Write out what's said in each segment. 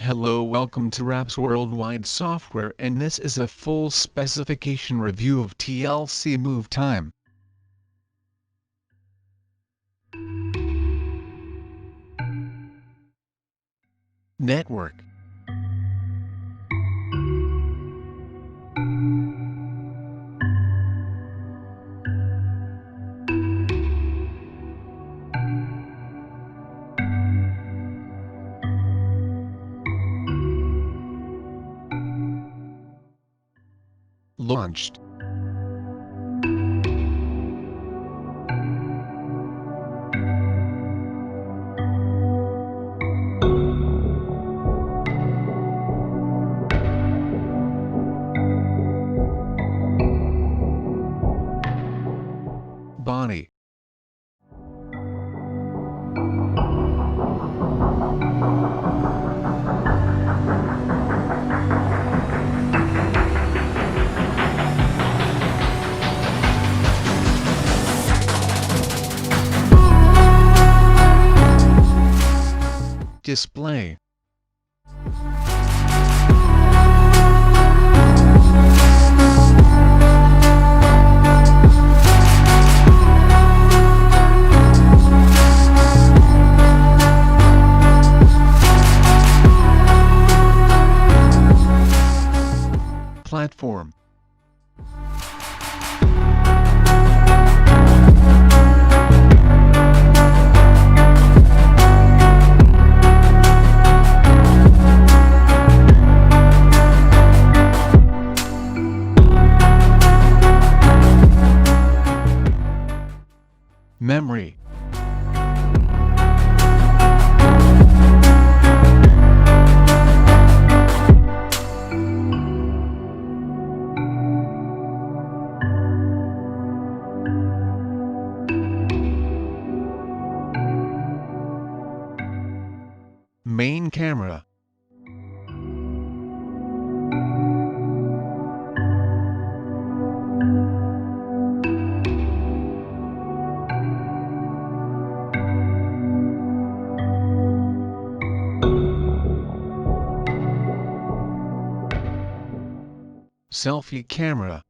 Hello, welcome to RapzWorldWide software, and this is a full specification review of Tcl Movetime. Network. Launched. Body. Display. Platform. Memory. Main camera. Selfie camera.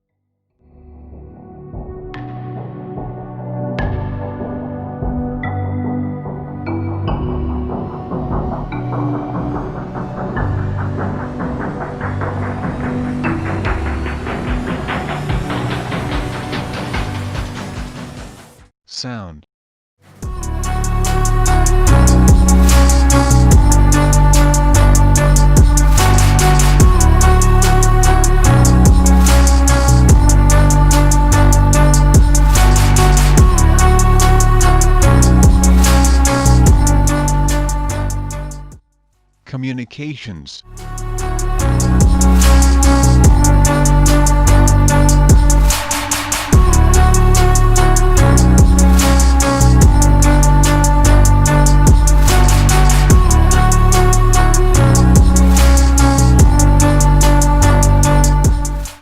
Sound. Communications.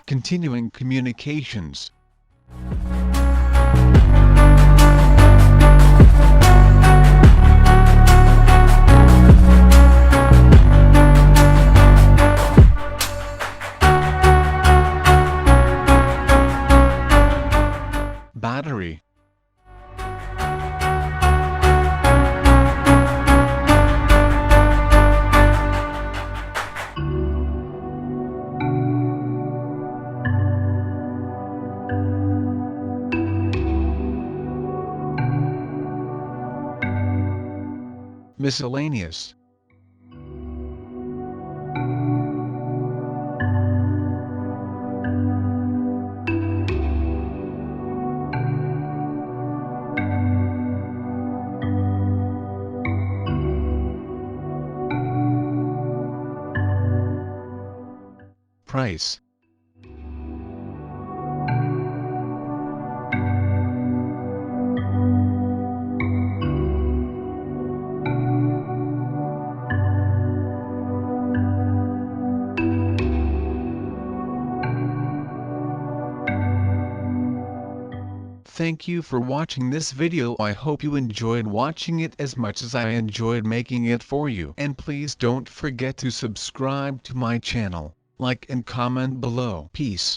Continuing communications. Battery. Miscellaneous. Price. Thank you for watching this video. I hope you enjoyed watching it as much as I enjoyed making it for you. And please don't forget to subscribe to my channel, like and comment below. Peace.